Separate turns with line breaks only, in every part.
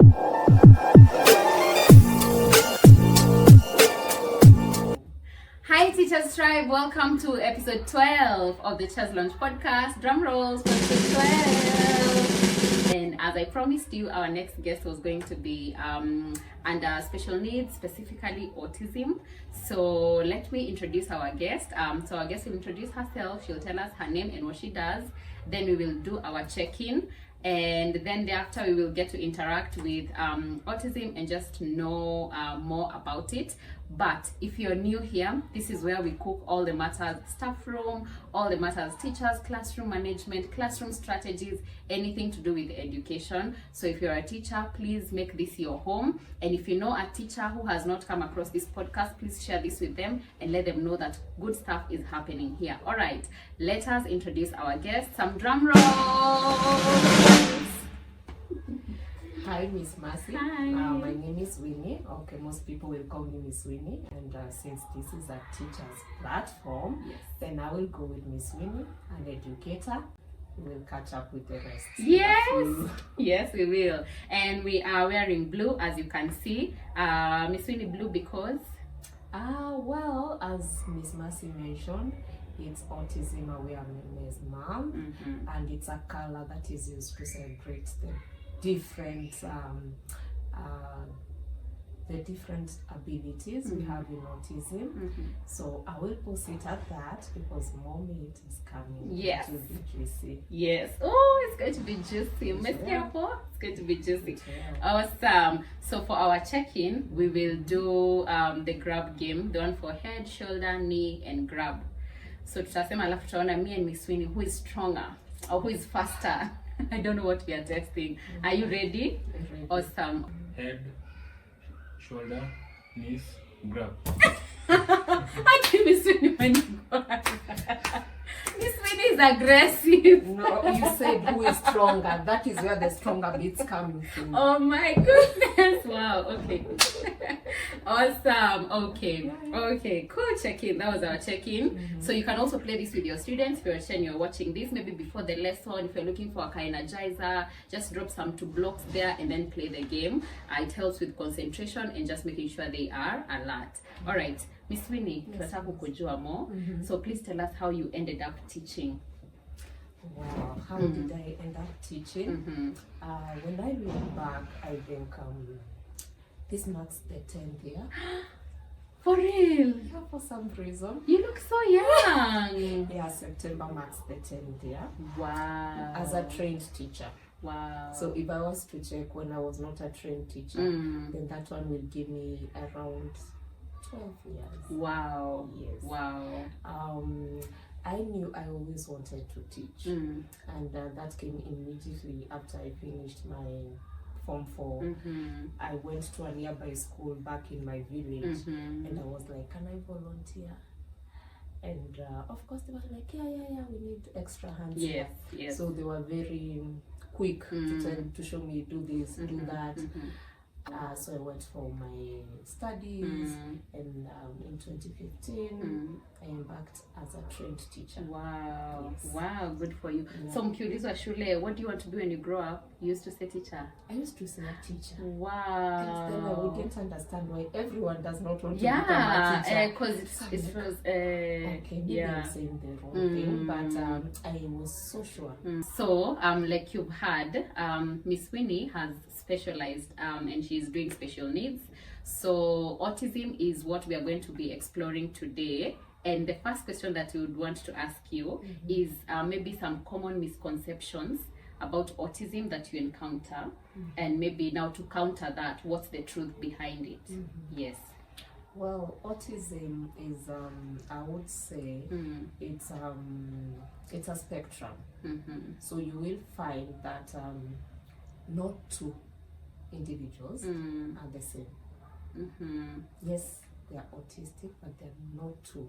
Hi Teachers Tribe, welcome to episode 12 of the Teachers Launch podcast. Drum rolls for episode 12. And as I promised you, our next guest was going to be under special needs, specifically autism. So let me introduce our guest. So our guest will introduce herself. She'll tell us her name and what she does. Then we will do our check-in. And then thereafter we will get to interact with autism and just know more about it. But if you're new here, this is where we cook all the matters staff room, all the matters teachers, classroom management, classroom strategies, anything to do with education. So if you're a teacher, please make this your home. And if you know a teacher who has not come across this podcast, please share this with them and let them know that good stuff is happening here. All right, let us introduce our guest. Some drum rolls.
Hi, Miss Mercy.
Hi.
My name is Winnie. Okay, most people will call me Miss Winnie. And since this is a teacher's platform,
Yes.
then I will go with Miss Winnie, an educator. We will catch up with the rest.
Yes, yes, we will. And we are wearing blue, as you can see. Miss Winnie blue because?
Well, as Miss Mercy mentioned, it's Autism Awareness Month, and it's a color that is used to celebrate the different abilities we have in autism. So I will post it at that because more meat is coming.
Yes.
To be juicy.
Yes. Oh, it's going to be juicy. Miss Careful. It's going to be juicy. Awesome. So for our check-in, we will do the grab game, the one for head, shoulder, knee, and grab. So tutasema alafu tutaona me and Miss Winnie who is stronger or who is faster. I don't know what we are testing. Are you ready? Awesome.
Head, shoulder, knees, grab.
I think Miss Winnie when you go. Miss Winnie is aggressive.
No, you said who is stronger. That is where the stronger bits come from.
Oh my goodness. Wow. Okay. Awesome. Okay. Okay. Cool check-in. That was our check-in. So you can also play this with your students. If you're watching this, maybe before the lesson, if you're looking for a energizer, just drop some 2 blocks there and then play the game. It helps with concentration and just making sure they are alert. All right. Miss Winnie, tunataka kujua more. So please tell us how you ended up teaching.
Wow, how did I end up teaching? When I look back, I think this marks the 10th year.
For real?
Yeah, for some reason.
You look so young.
Yeah, September marks the 10th year.
Wow.
As a trained teacher.
Wow.
So if I was to check when I was not a trained teacher, then that one will give me around 12 years.
Wow.
Yes.
Wow.
I knew I always wanted to teach, and that came immediately after I finished my Form 4. I went to a nearby school back in my village, and I was like, can I volunteer? And of course they were like, yeah, we need extra hands.
Yes, yes.
So they were very quick to show me, do this, do that. So I went for my studies, and in 2015 I embarked as a trained teacher.
Wow.
Yes.
Wow, good for you.
Yeah.
So mkiulizwa shule, what do you want to be when you grow up? You used to say teacher.
I used to say a teacher.
Wow.
And then I wouldn't understand why everyone does not want to become a teacher.
Yeah, because it was
okay, maybe I'm saying the wrong thing, but I was so sure.
So, like you've heard, Miss Winnie has specialized and she's doing special needs. So autism is what we are going to be exploring today. And the first question that we would want to ask you is maybe some common misconceptions about autism that you encounter, and maybe now to counter that, what's the truth behind it? Yes.
Well, autism is I would say it's a spectrum. So you will find that not 2 individuals are the same. Yes, they are autistic, but they're not 2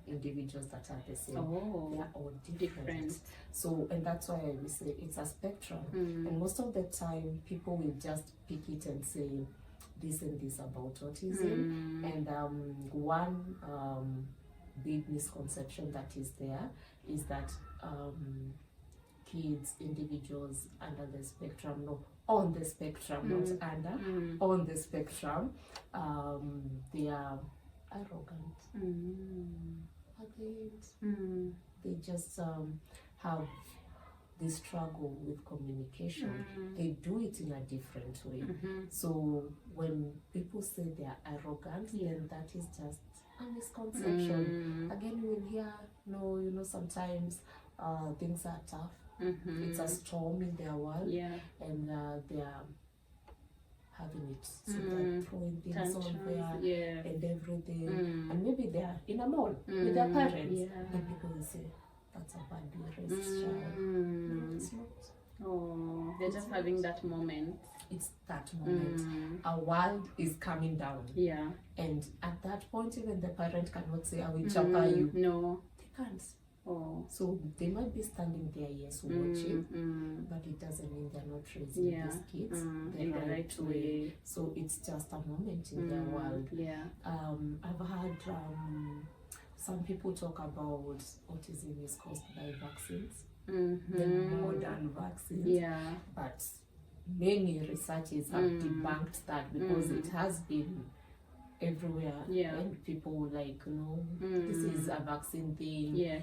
individuals that are the same.
Oh,
they are all different. So, and that's why we say it's a spectrum. And most of the time, people will just pick it and say this and this about autism. And one big misconception that is there is that kids, individuals under the spectrum, no, on the spectrum, not under, on the spectrum, they are arrogant, they just have this struggle with communication. They do it in a different way. So when people say they are arrogant, then that is just a misconception. Again, you will hear, no, you know, sometimes things are tough. It's a storm in their world, and they are having it. So they're throwing things on there and everything. And maybe they're in a mall with their parents, and people will say, that's a badly raised child. No, it's not.
Oh, they're just having that moment.
It's that moment. Our world is coming down.
Yeah.
And at that point, even the parent cannot say, I will chapa you.
No.
They can't.
Oh.
So they might be standing there, yes, watching, but it doesn't mean they're not raising these kids
in the right way.
So it's just a moment in their world.
Yeah.
I've had some people talk about autism is caused by vaccines, the modern vaccines.
Yeah.
But many researchers have debunked that because it has been everywhere. Yeah. And people like, no, this is a vaccine thing.
Yeah.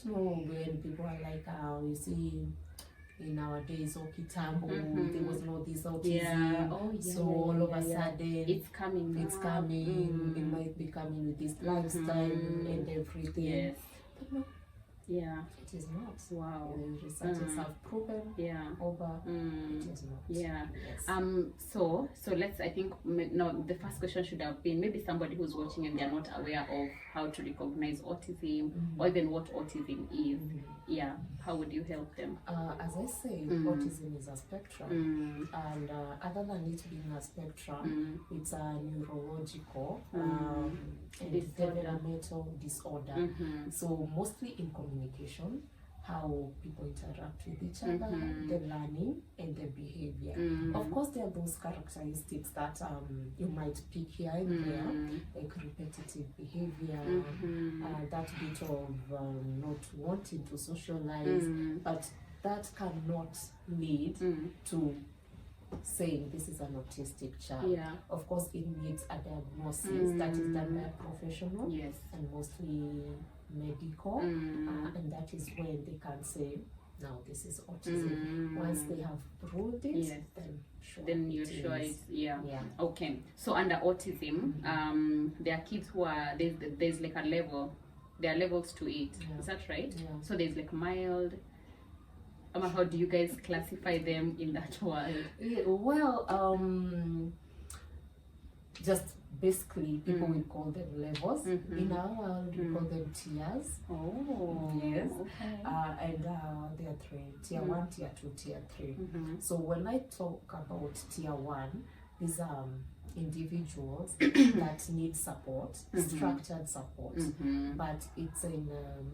But no, when people are like, you see, in our days, Kitambo, there was no this autism. So all of a sudden,
it's coming.
It's coming. It might be coming with this lifestyle and everything.
Yes.
But no.
Yeah.
It is not.
Wow.
The researchers have proven over it is not.
Yeah.
Yes.
So let's, I think, no, the first question should have been maybe somebody who's watching and they're not aware of how to recognize autism or even what autism is. Yeah. How would you help them?
As I say, autism is a spectrum, and other than it being a spectrum, it's a neurological and developmental disorder. So mostly in communication, how people interact with each other, the learning and the behavior. Of course, there are those characteristics that you might pick here and there, like repetitive behavior, that bit of not wanting to socialize, but that cannot lead to saying this is an autistic child. Yeah. Of course, it needs a diagnosis that is done by a professional, and mostly medical, and that is when they can say, now this is autism. Once they have ruled it, then you're sure it's
Okay. So under autism, there are kids who are there's like a level. There are levels to it. Is that right? Yeah. So there's like mild. How do you guys classify them in that world?
Well, just basically people will call them levels. In our world, we call them tiers.
Oh,
yes.
Okay.
And there are three: tier 1, tier 2, tier 3. So when I talk about tier 1, these are individuals that need support, structured support, but it's in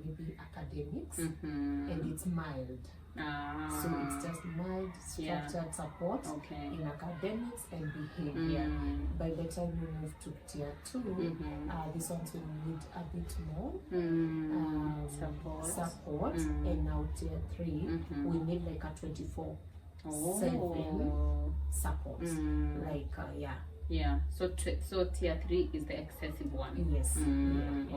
maybe academics, and it's mild. So it's just mild structured support in academics and behavior. By the time we move to tier 2, these ones will need a bit more support. And now tier 3, we need like a 24/7 support.
So tier 3 is the excessive one.
Yes.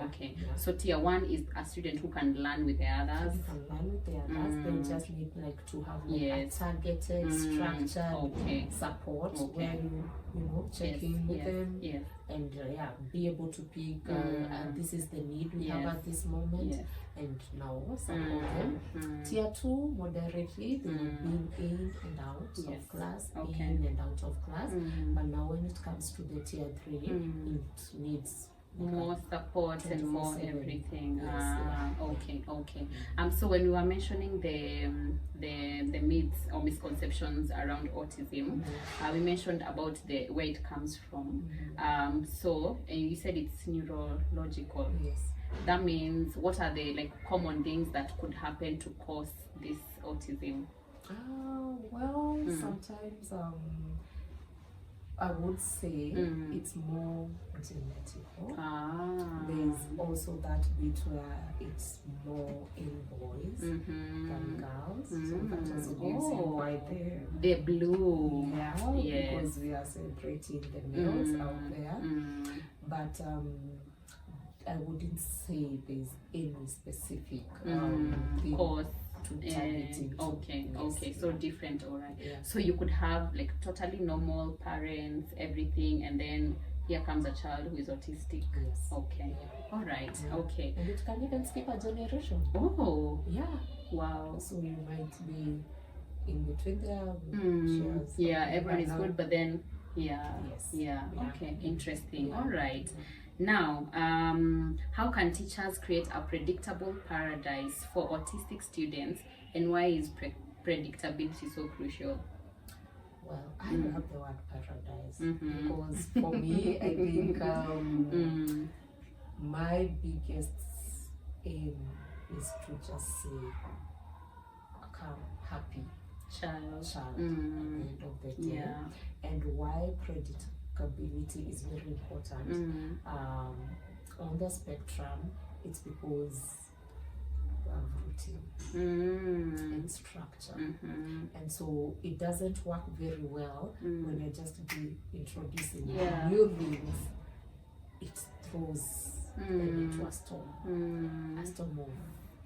Okay. Yeah. So tier 1 is a student who can learn with the others.
Who can learn with the others. They just need like to have like a targeted, structured support where you check in with them and be able to pick this is the need we have at this moment and now support them. Tier 2 moderately, they will be in and out of class, in and out of class. But now when it comes to the tier 3, it needs
more support and more everything.
Okay.
So when we were mentioning the myths or misconceptions around autism, we mentioned about where it comes from. So you said it's neurological.
Yes.
That means what are the common things that could happen to cause this autism?
Sometimes I would say it's more genetical. There's also that bit where it's more in boys than girls. So that also gives you why
they're blue.
Yeah,
yes.
Because we are celebrating the males out there. But I wouldn't say there's any specific thing
cause
to target into.
Okay, so different, all right.
Yeah.
So you could have like totally normal parents, everything, and then here comes a child who is autistic.
Yes.
Okay.
Yeah.
All right.
Yeah.
Okay.
And it can even skip a generation.
Oh.
Yeah.
Wow.
So you might be in between there.
Yeah, everyone is good, but then
Yes.
yeah. Okay. Interesting.
Yeah.
All right. Now, how can teachers create a predictable paradise for autistic students, and why is predictability so crucial?
Well, I love the word paradise because for me, I think my biggest aim is to just say a calm, happy child at the end of the day.
Yeah.
And why predictability is very important. On the spectrum, it's because we have routine and structure. And so it doesn't work very well when I just be introducing new things. It throws them into a storm of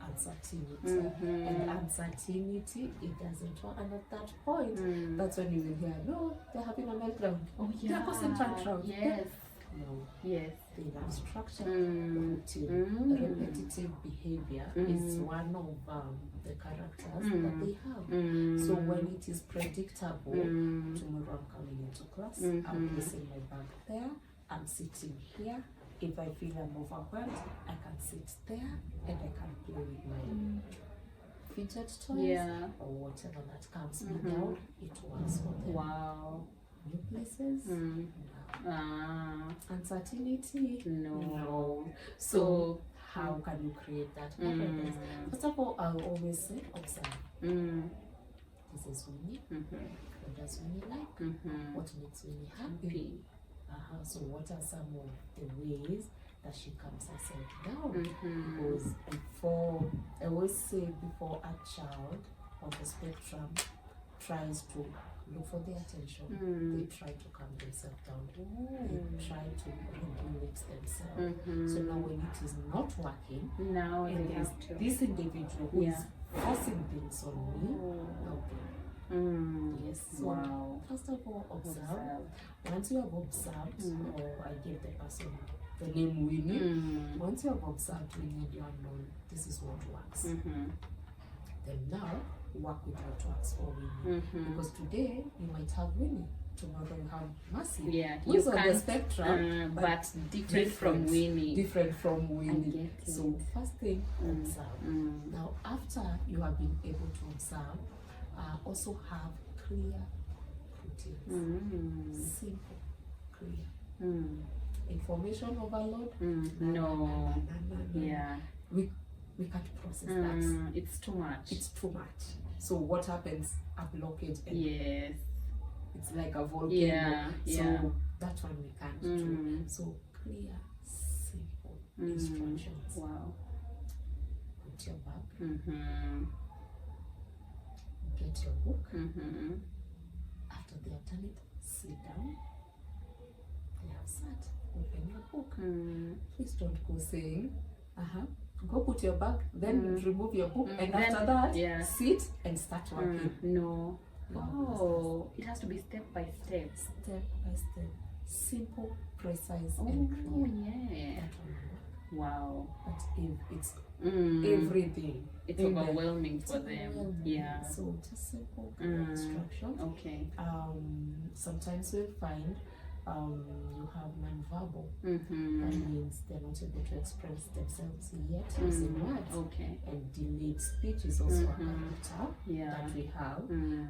uncertainty. And uncertainty, it doesn't work. And at that point, that's when you will hear, no, they're having a meltdown.
Oh yeah.
They're causing tantrum.
Yes.
No.
Yes.
They love structure, routine, repetitive behavior is one of the characters that they have. So when it is predictable, tomorrow I'm coming into class, I'm placing my bag there, I'm sitting here. If I feel I'm overwhelmed, I can sit there and I can play with my fidget toys or whatever that calms me down. It works for them.
Wow.
New places? Uncertainty? No. So how can you create that paradise? First of all, I'll always say observe. This is Winnie. What does Winnie like? What makes Winnie happy? So what are some of the ways that she calms herself down? Because I always say before a child on the spectrum tries to look for the attention, they try to calm themselves down. They try to regulate themselves. So now when it is not working,
now
and
they
there's
have to.
this individual who is forcing things on me, yes. So first of all, observe. Once you have observed, or I give the person the name Winnie. Once you have observed Winnie and you have known this is what works, then now work with what works for Winnie. Because today you might have Winnie, tomorrow you have Mercy. Who's on the spectrum,
but different from Winnie.
Different from Winnie. So first thing, observe. Now after you have been able to observe, also have clear routines. Simple, clear. Information overload?
No. Yeah.
We can't process that.
It's too much.
It's too much. So what happens? A blockage.
Yes.
It's like a volcano. So that one we can't do. So clear, simple instructions.
Wow.
Put your bag. Get your book. After they have done it, sit down. They have sat. Open your book. Please don't go saying, go put your bag, then remove your book, and then, after that, sit and start working.
No. It has to be step by step.
Step by step. Simple, precise, and clear.
Wow.
But if it's everything,
it's overwhelming for them. Yeah.
So just simple instructions.
Okay.
Sometimes we'll find you have non-verbal. That means they're not able to express themselves yet using words.
Okay.
And delayed speech is also a character that we have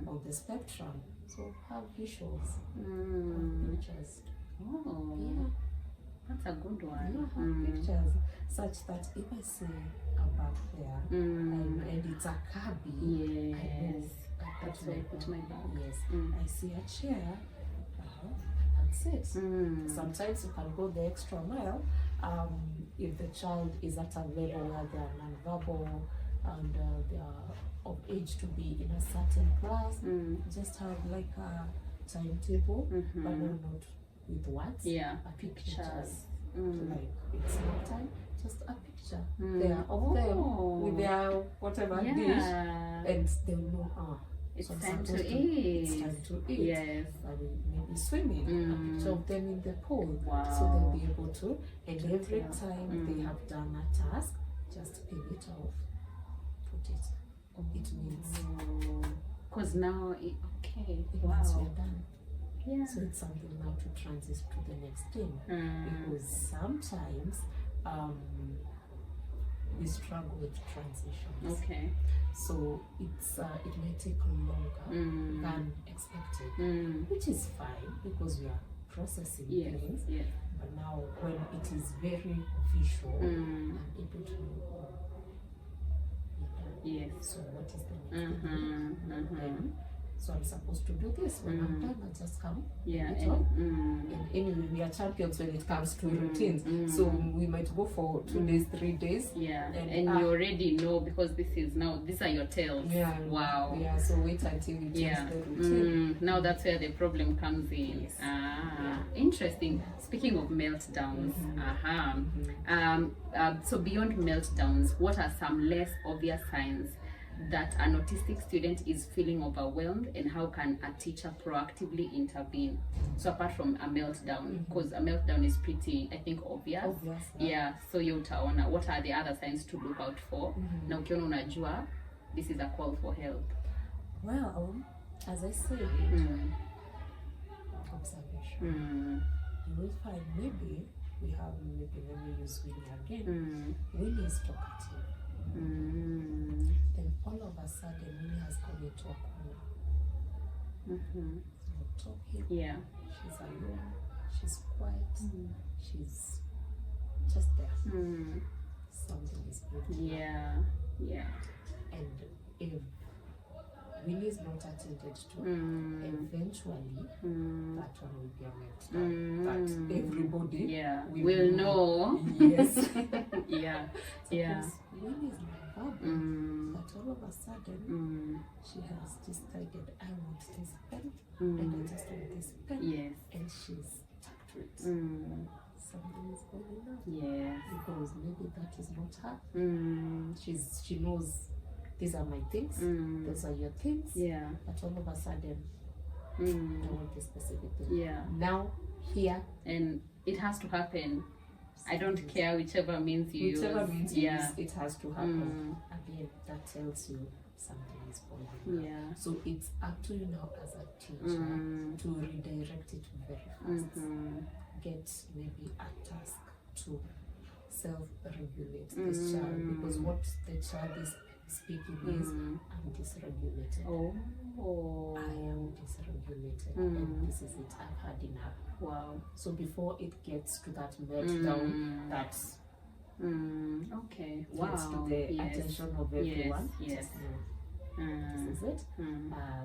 on the spectrum. So have visuals, have pictures.
That's a good one.
Have pictures such that if I say a bag there and it's a cabby, I know
that's where I put my bag.
Yes. I see a chair. that's it. Sometimes you can go the extra mile if the child is at a level where they are non-verbal and they are of age to be in a certain class. Just have like a timetable, but not with words. Pictures. Like it's not time, just a picture there of them with their whatever dish, and they'll know
it's
so
time to
It's
eat.
time to eat.
Yes.
Maybe swimming. A picture of them in the pool.
Wow.
So they'll be able to. And every time they have done a task, just peel it off. Put it. It means.
Because now, okay.
It
Wow.
means we're done.
Yeah.
So it's something now to transit to the next thing. Because sometimes we struggle with transitions.
Okay.
So it's it may take longer than expected, which is fine because we are processing things.
Yes.
But now when it is very visual, I'm able to know.
Yes.
So what is the next thing? So I'm supposed to do this. When I'm done, I just come. And anyway, we are champions when it comes to routines. So we might go for 2 days, 3 days.
Yeah. And you already know because these are your tails.
Yeah.
Wow.
Yeah. So wait until you change the routine.
Now that's where the problem comes in.
Yes.
Interesting. Speaking of meltdowns, so beyond meltdowns, what are some less obvious signs that an autistic student is feeling overwhelmed, and how can a teacher proactively intervene? So apart from a meltdown, because a meltdown is pretty, I think, obvious. Yeah. So you utaona, what are the other signs to look out for? Na ukiona unajua, this is a call for help.
Well, as I said, observation. You will find maybe let me use Winnie again. Winnie is talkative. Then all of a sudden Winnie has gone into a corner. Not talking.
Yeah.
She's alone. She's quiet. She's just there. Something is breaking.
Yeah.
And if Winnie is not attended to, eventually that one will be a meltdown. That everybody will know. Yes.
Yeah.
Winnie is not verbal, but all of a sudden she has decided, I want this pen, and I just want this pen.
Yes.
And she's stuck to it. Something is going on.
Yes.
Because maybe that is not her. She knows these are my things, those are your things. Yeah. But all of a sudden, I want this specific thing.
Yeah.
Now, here.
And it has to happen. I don't care whichever means you use.
Whichever means you use, it has to happen. Again, that tells you something is going on. Yeah. So it's up to you now as a teacher to redirect it very fast. Get maybe a task to self-regulate this child, because what the child is speaking is, I'm dysregulated. I am dysregulated, and this is it. I've had enough. Wow. So before it gets to that meltdown, that's
okay.
gets to the attention of everyone.
Yes.
This is it.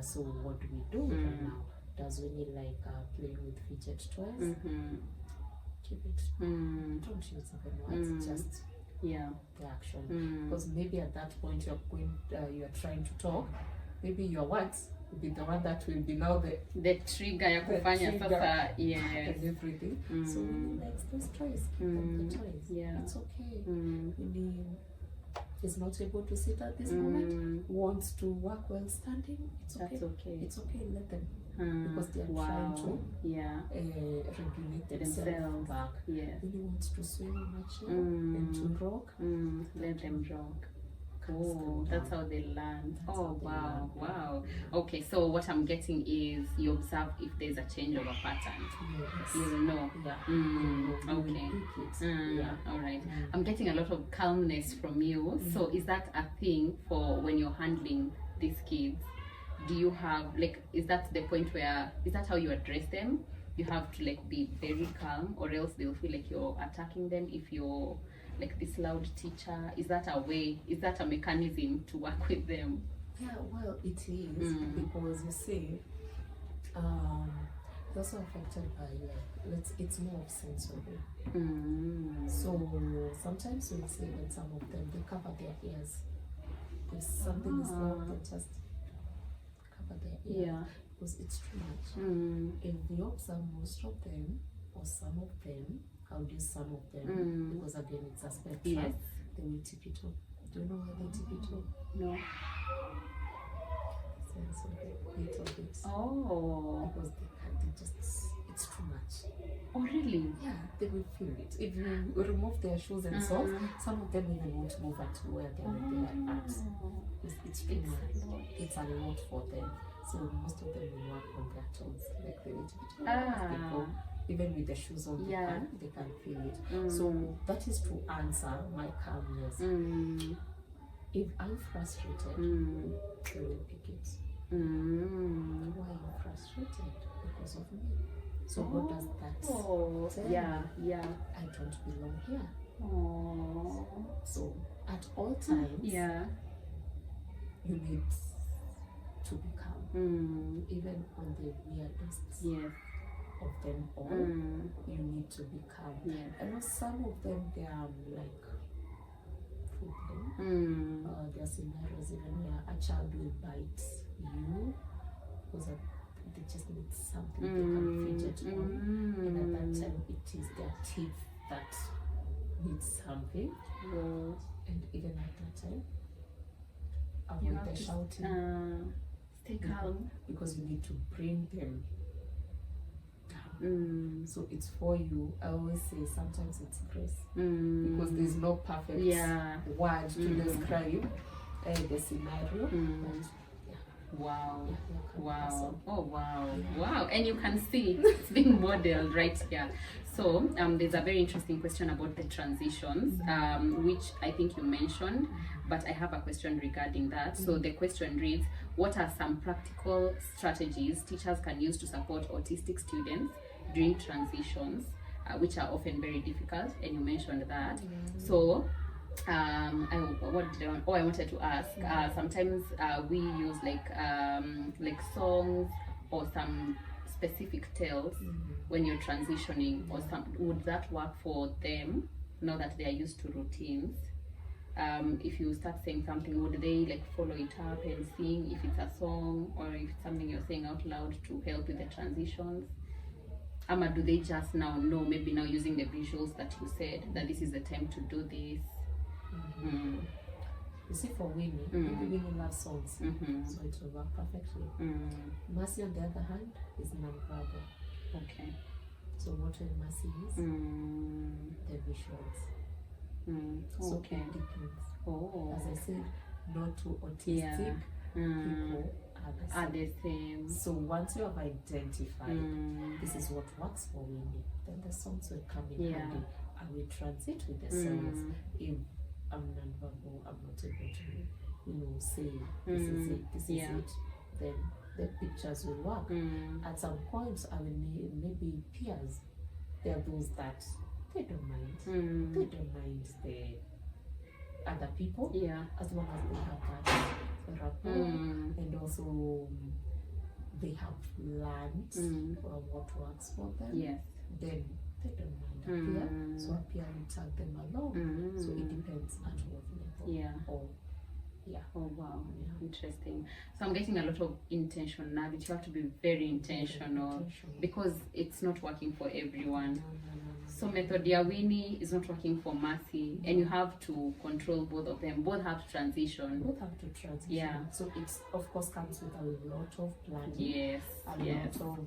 So what do we do right now? Does we need like playing with fidget toys? Keep it. Don't use even words. Just the action. Because maybe at that point you're trying to talk. Maybe your words will be the one that will be now
the trigger ya kufanya sasa. Yes.
And everything. So Winnie likes those toys. Keep them the toys. Yeah. It's okay. Winnie is not able to sit at this moment. Wants to work while standing. It's okay. That's okay. It's okay. Let them. Because they are trying to regulate themselves back. Yes. Really wants to swim in a chair and to rock.
Let them rock. Oh, that's how they learn. Wow. Okay, so what I'm getting is you observe if there's a change of a pattern. Yes. You'll know. Okay. All right. I'm getting a lot of calmness from you. So is that a thing for when you're handling these kids? Do you have is that the point where, is that how you address them? You have to be very calm, or else they'll feel like you're attacking them if you're this loud teacher? Is that a way, is that a mechanism to work with them?
Yeah, well, it is, because you see, they're also affected by it's more of sensory. So sometimes you'll see that some of them they cover their ears. If something is loud, they just cover their ear because it's too much. If you observe most of them or some of them, I'll use some of them because again it's a spectrum. They will tip it up. Do you know why they tip it up?
No.
Sense of it, little bit.
Oh.
Because it's too much.
Oh, really?
Yeah, they will feel it. If you remove their shoes and socks, some of them even won't move at where they are at. It's too much. It's a lot for them. So most of them will work on their toes, like they need to be people. Even with the shoes on the hand, they can feel it. So that is to answer my calmness. If I'm frustrated, they will pick it. Why are you frustrated? Because of me. So what does that tell me? I don't belong here. So at all times, you need to be calm. Even on the weirdest of them all, you need to be calm. I know some of them, they are like football. There are scenarios even where a child will bite you because they just need something they can fidget on, and at that time it is their teeth that need something. And even at that time, avoid the shouting.
Stay calm
because you need to bring them down. So it's for you. I always say sometimes it's grace because there's no perfect word to describe the scenario. But,
wow. Oh, wow. And you can see it's being modeled right here. So there's a very interesting question about the transitions, which I think you mentioned, but I have a question regarding that. So the question reads, what are some practical strategies teachers can use to support autistic students during transitions, which are often very difficult? And you mentioned that. So I wanted to ask, sometimes we use like songs or some specific tales when you're transitioning, or would that work for them now that they are used to routines? If you start saying something, would they like follow it up and sing if it's a song, or if it's something you're saying out loud to help with the transitions? Or do they just now know, maybe now using the visuals that you said, that this is the time to do this?
You see, for Winnie, Winnie loves songs, so it will work perfectly. Mercy, on the other hand, is non-verbal.
Okay.
So what will Mercy is? The visuals. So it depends. As I said, not too autistic people are the same. So once you have identified this is what works for Winnie, then the songs will come in handy. I will transit with the songs. If I'm non-verbal, I'm not able to, say this is it, this is it, then the pictures will work. At some point, I will need maybe peers. There are those that they don't mind. They don't mind the other people, as long as they have that rapport, and also they have learned what works for them. Then they don't mind a peer, so a peer will tag them along. So it depends at what level.
Oh wow, interesting. So I'm getting a lot of intentionality. You have to be very intentional because it's not working for everyone. So method Winnie is not working for Mercy, and you have to control both of them. Both have to transition.
So it of course comes with a lot of planning. A lot of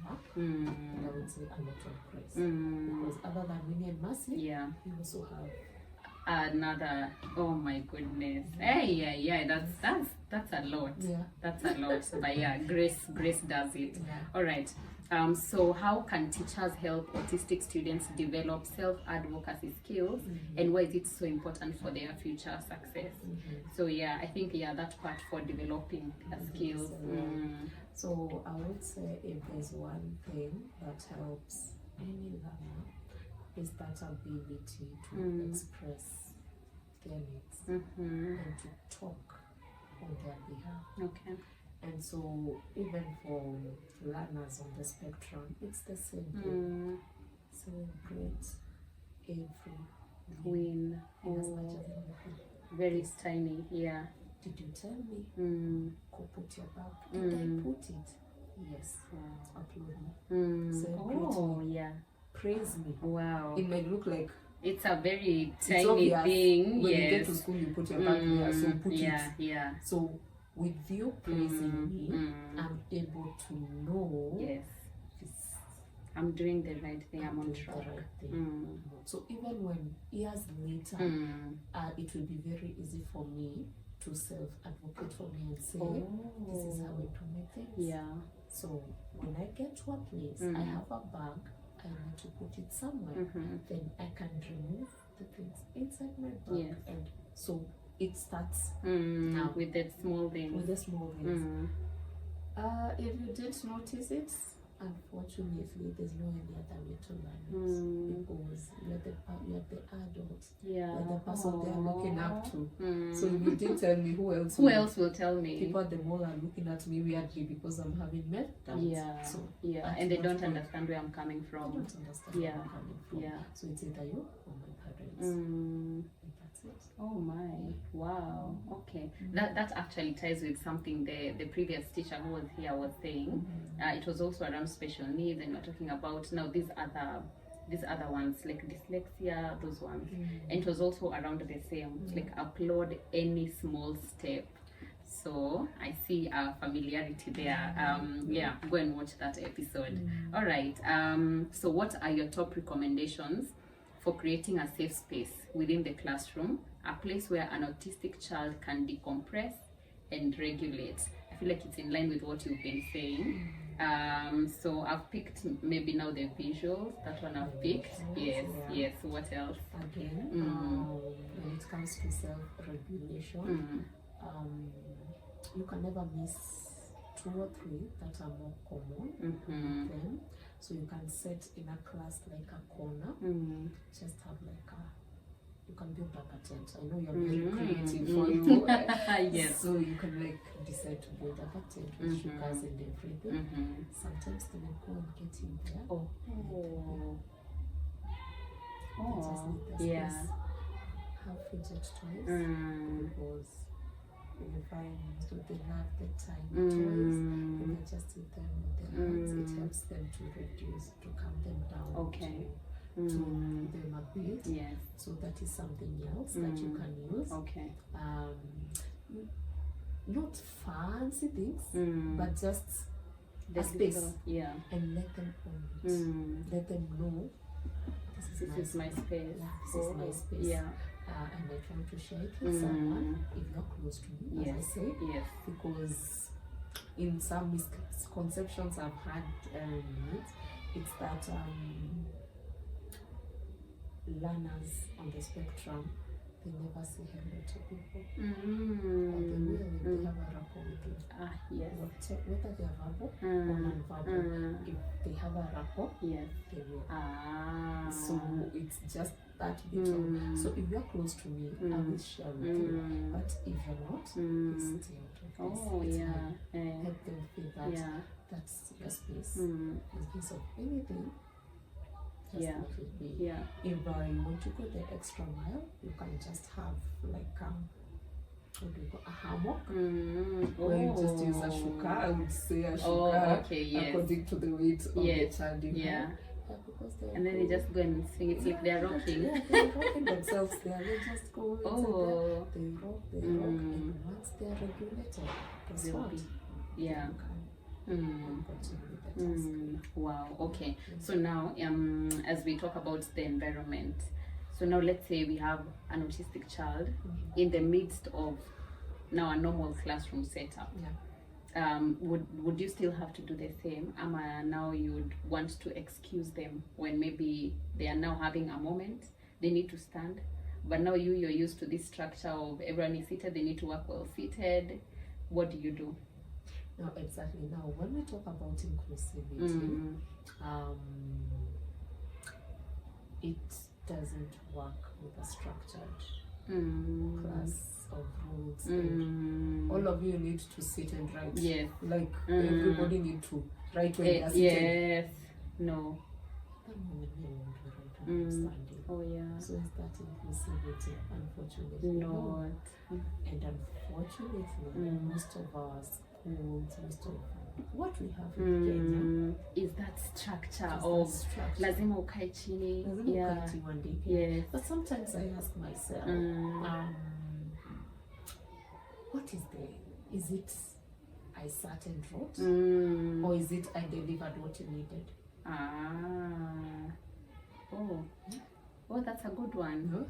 work, and I would say a lot of grace. Because other than Winnie and Mercy, you also have
another. Oh my goodness. That's a lot. That's a lot. But grace does it. All right. So how can teachers help autistic students develop self-advocacy skills, and why is it so important for their future success? So I think that part for developing their skills.
So I would say if there's one thing that helps any learner is that ability to express their needs and to talk on their behalf. And so even for learners on the spectrum, it's the same thing. Celebrate every
Win.
as much as anything.
Very tiny. Yeah.
Did you tell me? Go put your bag. Did I put it? Yes. Applaud me. Celebrate me.
Yeah.
Praise me.
Wow.
It may look like
It's a very
it's
tiny
obvious.
thing.
When
Yes.
you get to school, you put your bag there, so put
Yeah.
it.
Yeah.
So with you praising me,
I'm
able to know
yes.
this,
I'm doing the right thing. I'm on
doing
track.
the right thing. So even when years later, it will be very easy for me to self-advocate for me and say, this is how I do my things.
Yeah.
So when I get to a place, I have a bag, I need to put it somewhere, then I can remove the things inside my bag.
Yes.
And so it starts now
with the small things.
with the small things. If you didn't notice it, unfortunately, there's no any other way to learn it because you're the adult.
Yeah.
You're the person they're looking up to. So if you didn't tell me, who else?
Who else will tell me?
People at the mall are looking at me weirdly because I'm having meltdowns.
Yeah.
So
and they don't understand where I'm coming
I
from.
don't understand where I'm coming from.
Yeah.
So it's either you or my parents. And that's it.
Oh my, wow. Okay, that actually ties with something the previous teacher who was here was saying. It was also around special needs, and we're talking about now these other ones like dyslexia, those ones, and it was also around the same, like applaud any small step. So I see a familiarity there. Yeah, go and watch that episode. All right. So what are your top recommendations for creating a safe space within the classroom, a place where an autistic child can decompress and regulate? I feel like it's in line with what you've been saying. So I've picked maybe now the visuals. That one I've picked. Yes. What else?
Again, when it comes to self-regulation, you can never miss 2 or 3 that are more common with them. So you can set in a class like a corner, just have like you can build like a tent. I know you're very creative for you.
Yes.
So you can like decide to build like a tent with sugars and everything. Sometimes they will go and get in there. They just need the space. Have fidget toys because you find so they love the tiny toys and they just eat them with their hands. It helps them to reduce, to calm them down, to them a bit.
Yes.
So that is something else that you can use.
Okay.
Not fancy things, but just
The
a space.
Yeah.
And let them own it. Let them know
This is my space.
Yeah, this is my space.
Yeah.
And I try to share it with someone if you're close to me, as I say.
Yes.
Because in some misconceptions I've had it's that learners on the spectrum, they never say hello to people. But they will if they have a rapport with you.
Yes.
Whether they are verbal or non-verbal, if they have a rapport,
yes,
they will.
So
it's just that bit of. So if you're close to me, I will share with you. But if you're not, please stay out of this. Help them feel that that's your space. In case of anything, just let it be. If you want to go the extra mile, you can just have like a hammock where you just use a shuka. I would say a shuka according to the weight of the child you have. Because
and then they just go and sing it like they're rocking.
They're rocking themselves there. They just go they rock, and once they're regulated, guess what?
Wow. Okay. So now, as we talk about the environment, so now let's say we have an autistic child in the midst of now a normal classroom setup. Would you still have to do the same? Now you'd want to excuse them when maybe they are now having a moment, they need to stand, but now you're used to this structure of everyone is seated, they need to work well seated. What do you do?
No, exactly. Now, when we talk about inclusivity, it doesn't work with a structured class of rules, and all of you need to sit and write.
Yes.
Like everybody need to write when they are sitting.
Yes. No.
That moment they won't write understanding.
Oh yeah.
So is that inclusivity? Unfortunately,
Not.
And unfortunately, most of our schools, most of what we have in Kenya
is that structure
is
of
that structure.
lazima ukae chini.
Lazima
Yeah.
ukae chini one day.
Yes.
But sometimes I ask myself, what is there? Is it I sat and wrote, or is it I delivered what you needed?
Oh, that's a good one.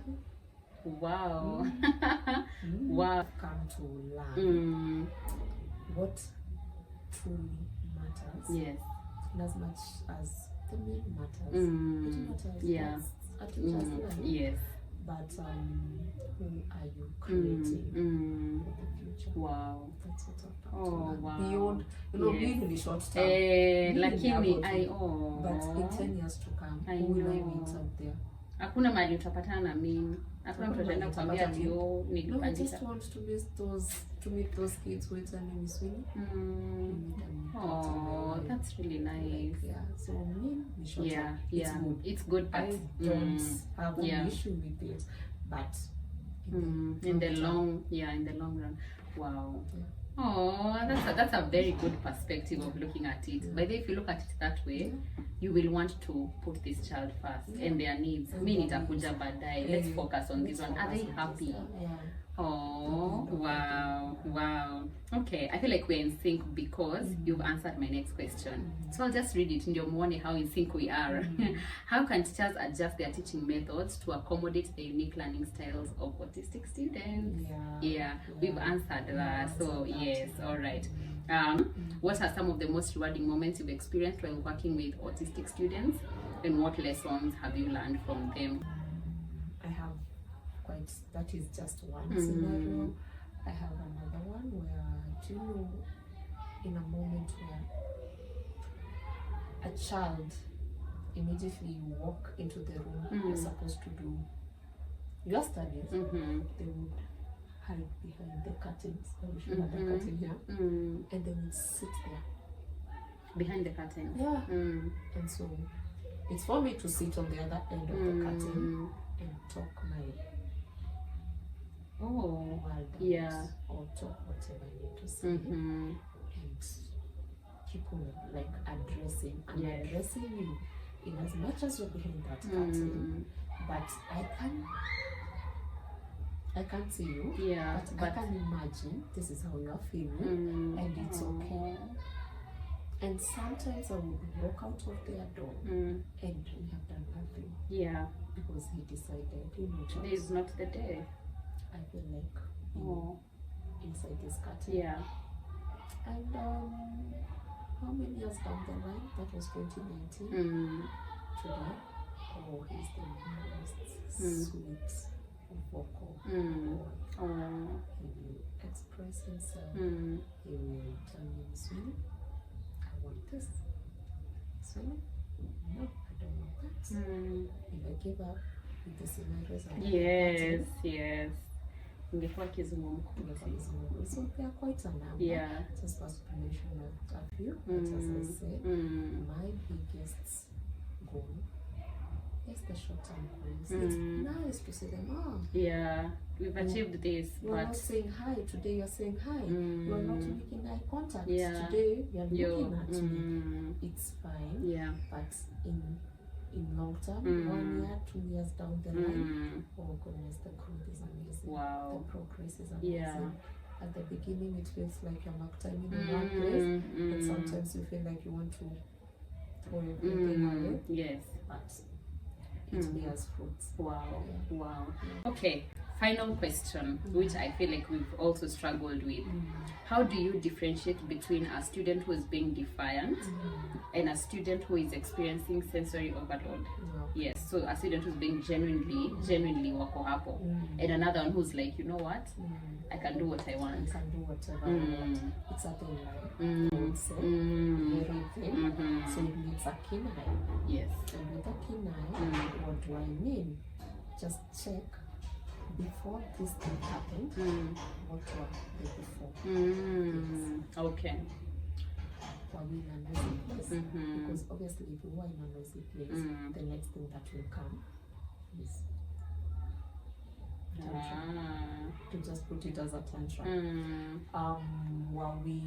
Wow.
Wow. Come to learn what truly matters.
Yes.
And as much as the meal matters, it matters.
Yeah.
That's just
Yes.
But who are you creating for the future?
Wow.
That's what I'm
Oh, wow.
Beyond, being in the short term.
Lakini
But in 10 years to come,
I
who will I
know.
meet out there?
Hakuna mahali utapatana na mimi. Hakuna mtu ataenda kuambia ati
No, I
nilipandisha.
just want to meet those kids who are name is Winnie.
Oh, that's really nice.
Like, yeah. So me, short
Yeah,
term,
yeah. It's good.
I don't have an issue with it, but
in the long run. Wow.
Yeah.
Oh, that's a very good perspective of looking at it.
Yeah.
But if you look at it that way, you will want to put this child first and their needs.
And
Mimi
their
nitakuja baadaye. Let's focus on this one. Are they happy?
Yeah.
Oh, wow. Okay, I feel like we're in sync because you've answered my next question. So I'll just read it in your morning how in sync we are. How can teachers adjust their teaching methods to accommodate the unique learning styles of autistic students? Yeah, we've answered that. So yes, all right. What are some of the most rewarding moments you've experienced while working with autistic students, and what lessons have you learned from them?
I have that is just one scenario. I have another one where, do you know, in a moment where a child, immediately you walk into the room you're supposed to do your studies, they would hide behind the curtains. We should have the curtain here, and they would sit there
behind the curtain.
Yeah. And so it's for me to sit on the other end of the curtain and talk my world out, or talk whatever I need to say, and keep on like addressing. I'm addressing you in as much as you're behind that curtain, but I can't see you. Yeah, but I can imagine this is how you are feeling, and it's okay. And sometimes I would walk out of their door, and we have done nothing. Yeah, because he decided, today is not the day. I feel like inside this curtain. Yeah. And how many years down the line? That was 2019. Today, he's the most sweet vocal boy. He will express himself. He will tell me, Sweetie, I want this. Sweetie, no, I don't want that. If I give up with the scenarios,
yes. Ingekuwa kizungumkuti.
So they are quite a number. Just for explanation of a few. But as I said, my biggest goal is the short-term goals. It's nice to say them,
we've achieved this.
You're not saying hi. Today you're saying hi. You're not making eye contact. Today you're looking at me. It's fine. But in long term, 1 year, 2 years down the line, oh goodness, the growth is amazing. Wow. The progress is amazing. At the beginning, it feels like you're marked time in one place, and sometimes you feel like you want to throw everything away. Yes. But it bears fruits. Wow.
Okay. Final question, which I feel like we've also struggled with. How do you differentiate between a student who is being defiant and a student who is experiencing sensory overload? Yes, so a student who's being genuinely wako hapo, and another one who's like, you know what, I can do what I want.
I can do whatever I want. It's a thin line. I would say very thin. So it needs a keen eye. Yes. And with a keen eye, what do I mean? Just check before this thing happened, what were they before?
Okay.
Were we in a noisy place? Because obviously if you are in a noisy place, the next thing that will come is tantrum. To just put it as a tantrum. Were we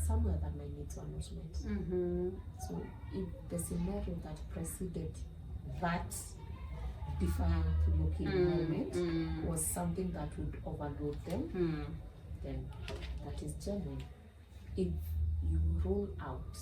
somewhere that my needs were not met? So if the scenario that preceded that defiant looking moment was something that would overload them, then that is genuine. If you rule out,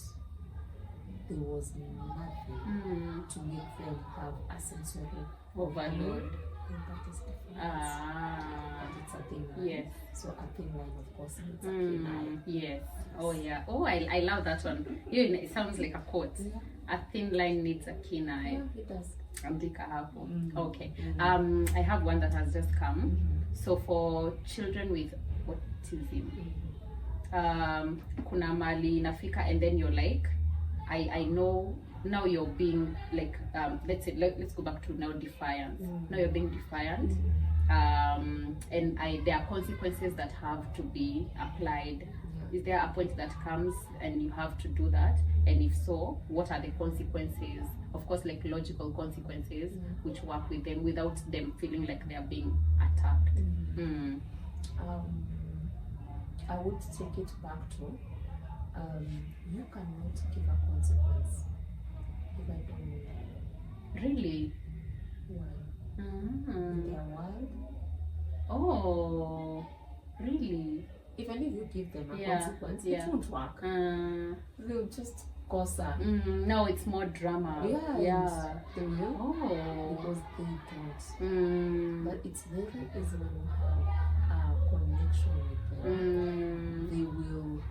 there was nothing to make them have a sensory overload, then that is Defiance. But it's a thin line.
Yes.
So a thin line, of course, it's a thin line.
Yes. Oh yeah. Oh, I love that one. It sounds like a quote.
Yeah.
A thin line needs a keen eye.
Yeah, it does.
Andika hapo. Okay. I have one that has just come. So for children with autism, kuna mali inafika and then you're like, I know now you're being like, let's go back to now Defiance. Now you're being defiant. And there are consequences that have to be applied. Is there a point that comes and you have to do that? And if so, what are the consequences? Of course, like logical consequences, which work with them without them feeling like they are being attacked.
I would take it back to, you cannot give a consequence if I don't know that.
Really?
Why? They are wild.
Oh, really?
Even if you give them a consequence, it won't work. They'll just cause a...
No, it's more drama.
Yeah. They will.
Oh.
Because they don't. But it's very easy when you have a connection with them. They will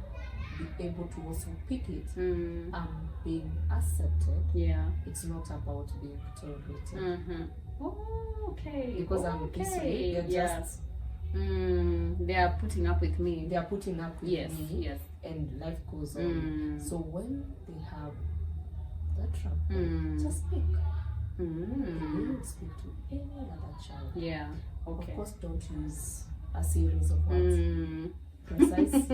be able to also pick it and being accepted.
Yeah.
It's not about being tolerated.
Oh, okay.
Because I'm this way, they're just...
they are putting up with me.
They are putting up with me.
Yes.
And life goes on. So when they have that trouble, just speak. You will speak to any other child.
Yeah. Okay.
Of course, don't use a series of words. Precise.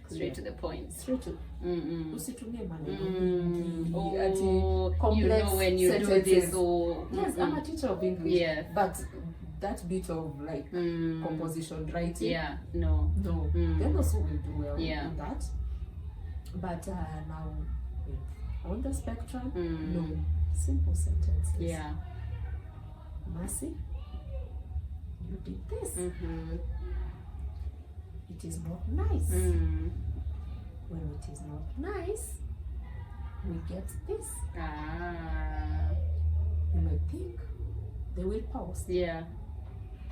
Straight to the point.
Straight to. Usitumie maneno
complex, you know when you
sentences.
do this. Or
yes, I'm a teacher of English.
Yeah.
But that bit of like composition writing.
Yeah. No.
Then also will do well
in
that. But now on the spectrum, no. Simple sentences.
Yeah.
Mercy, you did this. It is not nice. When it is not nice, we get this. You may think they will pause.
Yeah.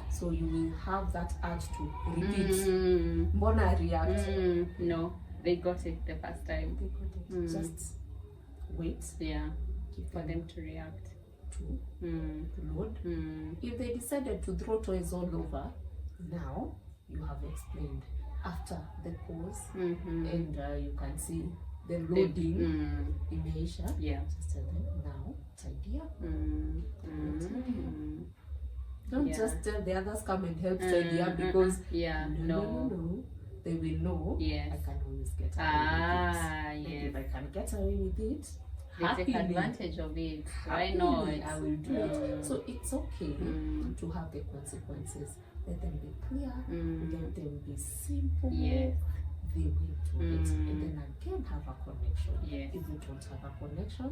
So you will have that urge to repeat. Mbona react?
No, they got it the first time.
They got it. Just wait.
Yeah.
Give
For them to react.
To load. If they decided to throw toys all over, now you have explained after the pause, and you can see the loading imeisha.
Yeah.
Just tell them now, tidy up. Don't just tell the others come and help tidy up because no, they will know.
Yes.
I can always get away with it. And if I can get away with it,
they take advantage of it. Why
happily,
not?
I will do it. So it's okay to have the consequences. Let them be clear. Let them be simple.
Yes.
They will do it. And then again have a connection.
Yes.
If you don't have a connection,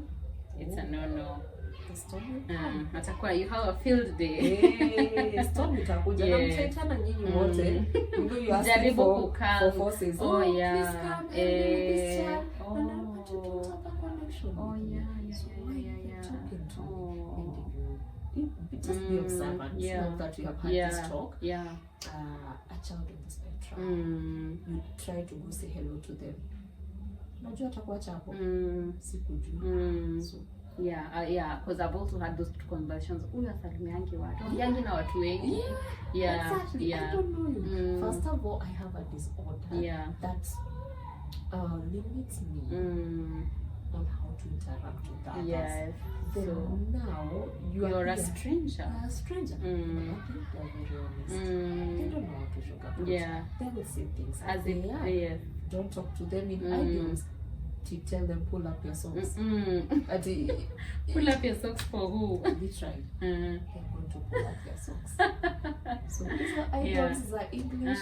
It's a no-no.
The storm will come.
Atakuwa you have a field day.
Storm itakuja na mtaitana nyinyi wote. You know you ask
Jaribu
for
kukaa.
forces.
Oh, yeah.
Please come and this child. And I want you to have a connection.
Oh,
with
yeah,
them.
yeah,
So
yeah,
why
yeah,
are you
yeah.
talking to me?
Oh.
And just be observant.
Yeah.
Not that you have had this talk.
Yeah.
A child on the spectrum. You try to go say hello to them. Unajua atakuacha hapo. Sikujui. So
Yeah, because I've also had those conversations. Huyu asalimiangi watu. Yangi na watu wengi.
Exactly. I don't know you. First of all, I have a disorder that limits me on how to interact with others.
Yes.
then
So
now
you're a stranger.
A stranger.
Mm.
I think they're very honest.
Mm.
They don't know how to sugarcoat.
Yeah.
They will say things
As
they
if,
are.
yes.
Don't talk to them in
Mm.
idioms. To tell them pull up your socks.
Mm-mm. Pull up your socks for who?
Literally. They're going to pull up their socks. So these are idioms, these are English.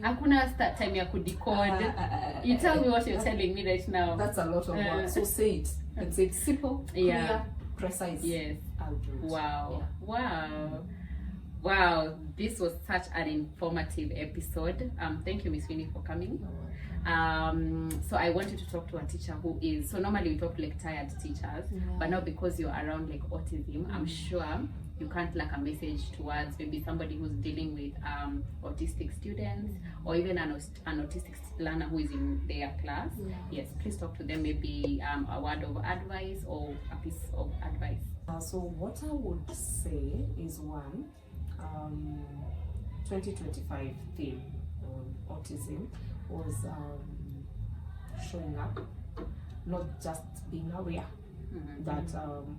Hakuna start time ya kudecode. You tell me what you're telling me right now.
That's a lot of work. So say it. And say it simple, clear, precise.
Yes.
I'll do it.
Wow.
Yeah.
Wow. Wow. This was such an informative episode. Thank you, Miss Winnie, for coming. So I want you to talk to a teacher who is, so normally we talk to like tired teachers, but now because you're around like autism, I'm sure you can't like a message towards maybe somebody who's dealing with autistic students or even an autistic learner who is in their class. Yes, please talk to them, maybe a word of advice or a piece of advice.
So what I would say is one, 2025 theme on autism was showing up, not just being aware that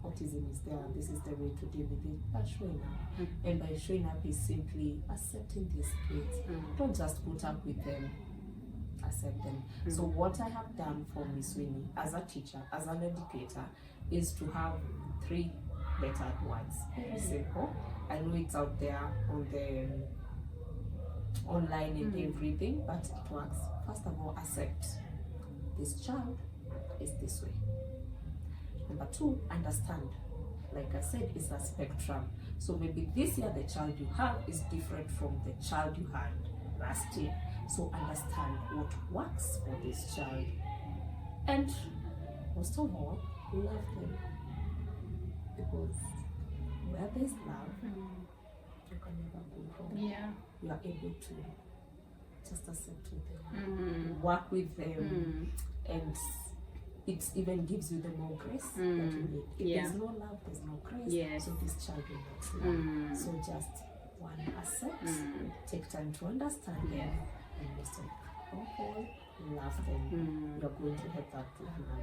autism is there, this is the way to deal with it, but showing up. And by showing up is simply accepting these kids. Don't just put up with them, accept them. So what I have done for Miss Winnie as a teacher, as an educator, is to have 3 better words. Very simple. I know it's out there on the online and everything, but it works. First of all, accept this child is this way. Number 2, understand. Like I said, it's a spectrum. So maybe this year the child you have is different from the child you had last year. So understand what works for this child. And most of all, love them. Because where there's love, you can never go wrong.
Yeah.
You are able to just accept them, work with them, and it even gives you the more grace that you need. If there's no love, there's no grace. So this child will not love. So just one, accept, take time to understand them, and listen. Okay, love them. You're going to help that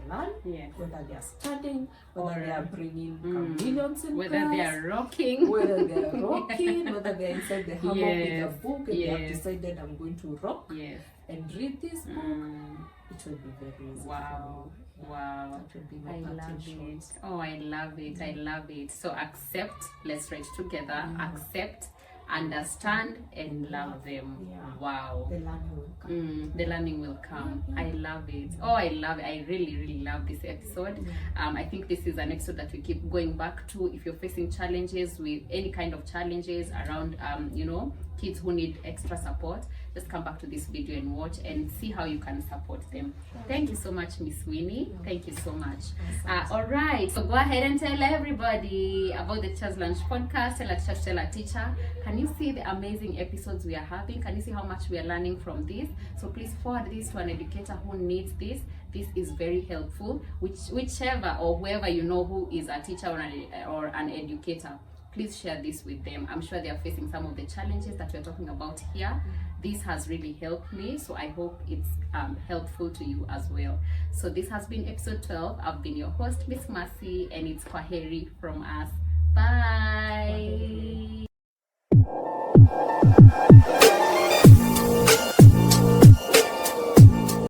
learn, whether they are studying, whether they are bringing chameleons in
whether
class,
they are rocking,
whether they are rocking, whether they are inside the hammock with a book and they have decided I'm going to rock and read this book. It will be very easy.
Wow. Wow.
That will be
I love it. Oh, I love it. I love it. So accept, let's write together. Accept, understand, and love them. Wow.
The learning will come.
The learning will come. I love it. Oh, I love it. I really, really love this episode. I think this is an episode that we keep going back to. If you're facing challenges with any kind of challenges around, kids who need extra support, just come back to this video and watch and see how you can support them. Thank you so much, Miss Winnie. Thank you so much. All right, so go ahead and tell everybody about the Teacher's Lunch podcast. Tell a teacher, tell a teacher. Can you see the amazing episodes we are having? Can you see how much we are learning from this? So please forward this to an educator who needs this. This is very helpful. Whichever or whoever you know who is a teacher or an educator, please share this with them. I'm sure they are facing some of the challenges that we're talking about here. This has really helped me, so I hope it's helpful to you as well. So this has been episode 12. I've been your host, Miss Mercy, and it's Kwaheri from us. Bye.